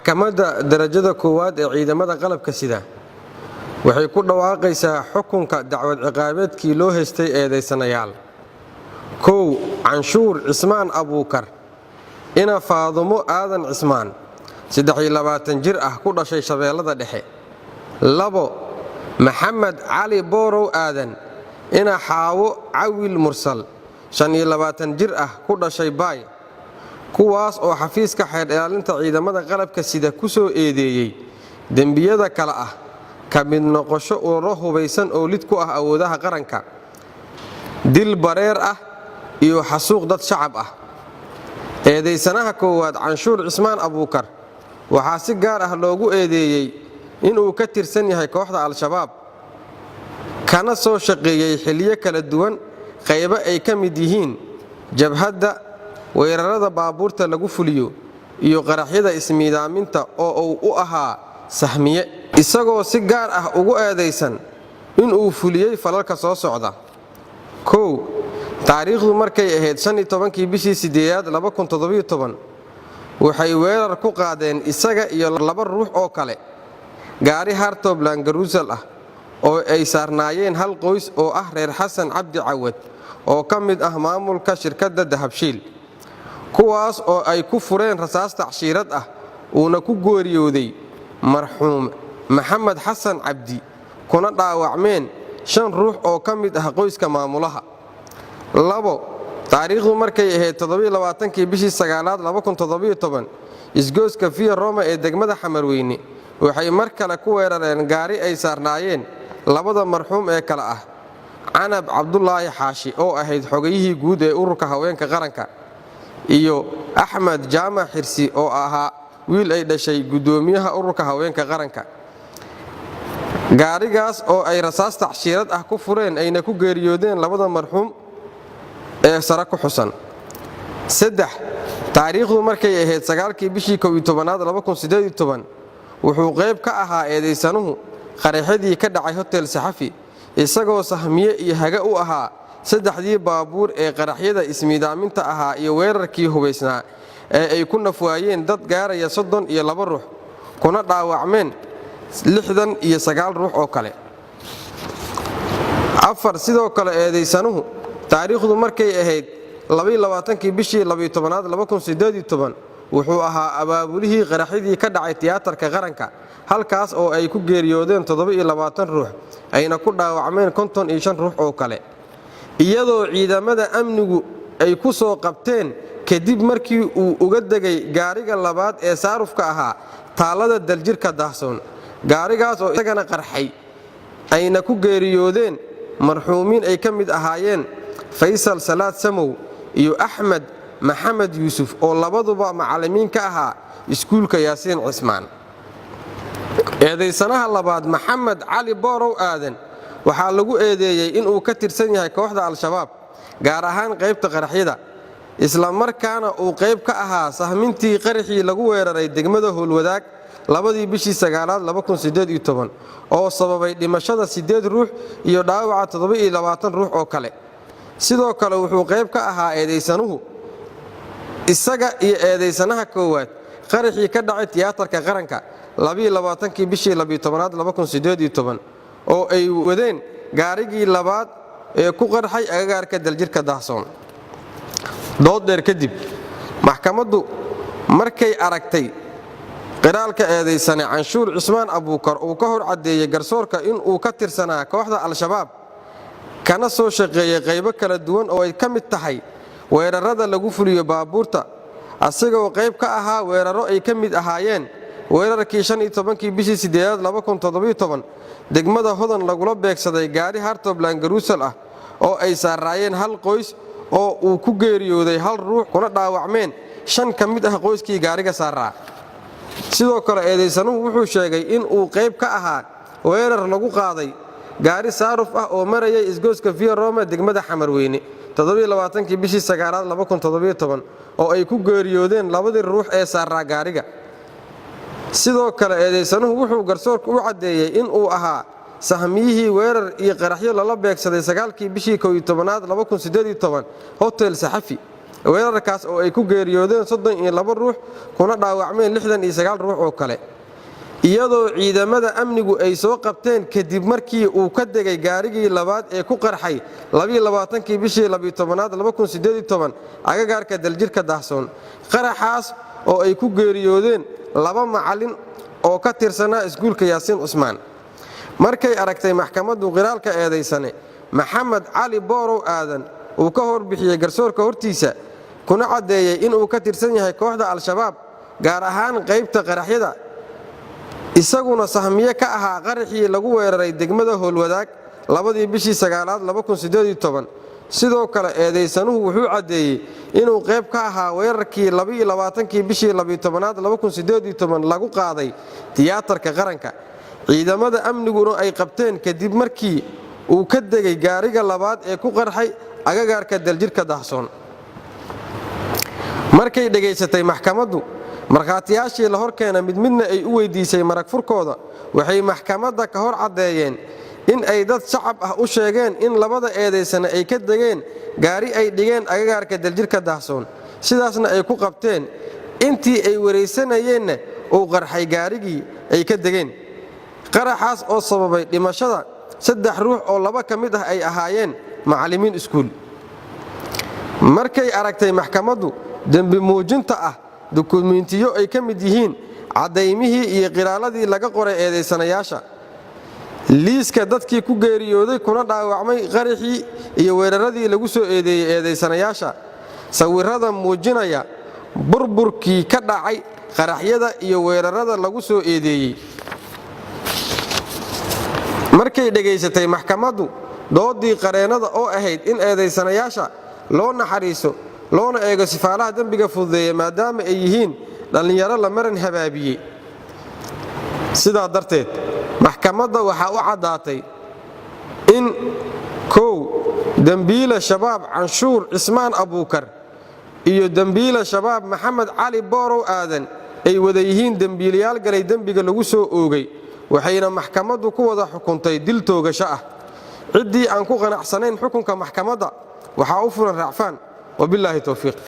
maxkamadda darajada koowaad ee ciidamada qalabka sida waxay ku dhawaaqaysaa xukunka dacwad ciqaabeedkii loo haystay eedaysanayaal. 1 Canshuur Cismaan Abuukar ina Faadumo Aadan Cismaan 23 jir ah ku dhashay Shabeellada Dhexe. 2 Maxamed Cali Boorow Aadan ina Xaawo Cawil Mursal 25 jir ah ku dhashay Baay, kuwaas oo xafiiska xeer ilaalinta ciidamada qalabka sida ku soo eedeeyay dembiyada kala ah ka mid noqosho ururo hubaysan oo lid ku ah awoodaha qaranka, dil bareer ah iyo xasuuq dad shacab ah. Eedaysanaha koowaad Canshuur Cismaan Abuukar waxaa si gaar ah loogu eedeeyay inuu ka tirsan yahay kooxda Al-Shabaab kana soo shaqeeyay xilliyo kala duwan qaybo ay ka mid yihiin jabhadda, weerarada baabuurta lagu fuliyo iyo qaraxyada ismiidaaminta oo uu u ahaa sahmiye, isagoo si gaar ah ugu eedaysan inuu fuliyay falalka soo socda. 1 Taariikhdu markay ahayd 15 bishii 8 2017 waxay weerar ku qaadeen isaga iyo 2 ruux oo kale gaari Hartoob Langaruusal ah oo ay saarnaayeen hal qoys oo ah reer Xasan Cabdi Cawad oo ka mid ah maamulka shirkadda Dahabshiil, kuwaas oo ay ku fureen rasaas tacshiirad ah uuna ku geeriyooday marxuum Maxamed Xasan Cabdi kuna dhaawacmeen 5 ruux oo ka mid ah qoyska maamulaha. 2 Taariikhdu markay ahayd 27 bishii 9 2017 isgooska Via Roma ee degmada Xamarweyne waxay mar kale ku weerareen gaari ay saarnaayeen 2 marxuum ee kala ah Canab Cabdulaahi Xaashi oo ahayd xogayihii guud ee ururka haweenka qaranka iyo Axmed Jaamac Xirsi oo ahaa wiil ay dhashay gudoomiyaha ururka haweenka qaranka. Gaarigaas oo ay rasaas tacshiirad ah ku fureen ayna ku geeriyoodeen 2 marxuum ee sare ku xusan. 3 Taariikhdu markay ahayd 9 bishii 11 2018 wuxuu qayb ka ahaa eedaysanuhu qaraxyadii ka dhacay Hotel Saxafi isagoo sahmiye iyo haga u ahaa 3 baabuur ee qaraxyada ismiidaaminta ahaa iyo weerarkii hubaysnaa ee ay ku nafwaayeen dad gaaraya 32 ruux kuna dhaawacmeen 69 ruux oo kale. 4 Sidoo kale eedaysanuhu taariikhdu markay ahayd 22 bishii 12 2018 wuxuu ahaa abaabulihii qaraxyadii ka dhacay tiyaatarka qaranka halkaas oo ay ku geeriyoodeen 27 ruux ayna ku dhaawacmeen 55 ruux oo kale, iyadoo ciidamada amnigu ay ku soo qabteen kadib markii uu uga degay gaariga labaad ee saarufka ahaa taalada daljirka daahsoon, gaarigaas oo isagana qarxay ayna ku geeriyoodeen marxuumiin ay ka mid ahaayeen Faysal Salaad Samow iyo Axmed Maxamed Yuusuf oo labaduba macallimiin ka ahaa iskuulka Yaasiin Cismaan. Eedaysanaha labaad Maxamed Cali Boorow Aadan waxaa lagu eedeeyay inuu ka tirsan yahay kooxda Al-Shabaab gaar ahaan qaybta qaraxyada, isla markaana uu qayb ka ahaa sahmintii qaraxii lagu weeraray degmada Howlwadaag 2 bishii 9 2018 oo sababay dhimashada 8 ruux iyo dhaawaca 27 ruux oo kale. Sidoo kale wuxuu qayb ka ahaa eedaysanuhu isaga iyo eedaysanaha koowaad qaraxii ka dhacay tiyaatarka qaranka 22 bishii 12 2018 oo ay wadeen gaarigii labaad ee ku qarxay agagaarka daljirka daahsoon. Dood dheer kadib maxkamaddu markay aragtay qiraalka eedaysane Canshuur Cismaan Abuukar uu ka hor cadeeyay garsoorka inuu ka tirsanaa kooxda Al-Shabaab kana soo shaqeeyay qaybo kala duwan oo ay ka mid tahay weerarada lagu fuliyo baabuurta, asagoo qayb ka ahaa weeraro ay ka mid ahaayeen weerarkii 15 bishii 8 2017 degmada Hodan lagula beegsaday gaari Hartoob Langaruusal ah oo ay saarnaayeen hal qoys oo uu ku geeriyooday 1 ruux kuna dhaawacmeen 5 ka mid ah qoyskii gaariga saaraa. Sidoo kale eedaysanuhu wuxuu sheegay in uu qayb ka ahaa weerar lagu qaaday gaari saaruf ah oo marayay isgooska Via Roma degmada Xamarweyne 27 bishii 9 2017 oo ay ku geeriyoodeen 2 ruux ee saaraa gaariga. Sidoo kale eedaysanuhu wuxuu garsoorka u cadeeyay in uu ahaa sahmiyihii weerar iyo qaraxyo lala beegsaday 9 bishii 11 2018 Hotel Saxafi weerarkaas oo ay ku geeriyoodeen 32 ruux kuna dhaawacmeen 69 ruux oo kale iyadoo ciidamada amnigu ay soo qabteen kadib markii uu ka degay gaarigii labaad ee ku qarxay 22 bishii 12aad 2018 agagaarka daljirka Dahsoon qaraxaas oo ay ku geeriyoodeen 2 macallin oo ka tirsanaa iskuulka Yaasiin Cusmaan markay aragtay maxkamaddu qiraalka eedeysane Maxamed Cali Boorow Aadan uu ka horbixiyay garsoorka hortiisa kuna cadeeyay in uu ka tirsan yahay kooxda Al-Shabaab gaar ahaan qaybta qaraxyada isaguna sahmiye ka ahaa qaraxii lagu weeraray degmada Howlwadaag 2 bishii 9aad 2018 sidoo kale eedeysanuhu wuxuu cadeeyay inuu qayb ka ahaa weerarkii 22 bishii 12aad 2018 lagu qaaday tiyaatarka qaranka ciidamada amniguna ay qabteen kadib markii uu ka degay gaariga labaad ee ku qarxay agagaarka daljirka Dahsoon markay dhageysatay maxkamaddu markhaatiyaashii la horkeena midna ay u weydiisay marag furkooda waxay maxkamadda ka hor cadeeyeen in ay dad shacab ah u sheegeen in labada eedeysana ay ka degeen gaari ay dhigeen agagaarka daljirka Dahsoon sidaasna ay ku qabteen intii ay wareysanayeen oo qarxay gaarigii ay ka degeen qaraxaas oo sababay dhimashada 3 ruux oo 2 ka mid ah ay ahaayeen macallimiin iskuul markay aragtay maxkamaddu dambi muujinta ah dukumiintiyo ay ka mid yihiin cadeymihii iyo qiraaladii laga qoray eedeysanayaasha liiska dadkii ku geeriyooday kuna dhaawacmay qaraxii iyo weeraradii lagu soo eedeeyay eedeysanayaasha sawirrada muujinaya burburkii ka dhacay qaraxyada iyo weerarada lagu soo eedeeyay markay dhageysatay maxkamaddu doodii qareenada oo ahayd in eedeysanayaasha loo naxariiso loona eego sifaalaha dambiga fududeeya maadaama ay yihiin dhalinyaro la maran habaabiyey sidaa darteed maxkamadda waxaa u caddaatay in dambiile shabaab Canshuur Cismaan Abuukar iyo dambiile shabaab Maxamed Cali Boorow Aadan ay wada yihiin dambiilayaal galay dambiga lagu soo oogay waxayna maxkamaddu ku wada xukuntay dil toogasho ah ciddii aan ku qanacsanayn xukunka maxkamadda waxaa u furan raacfaan وبالله توفيق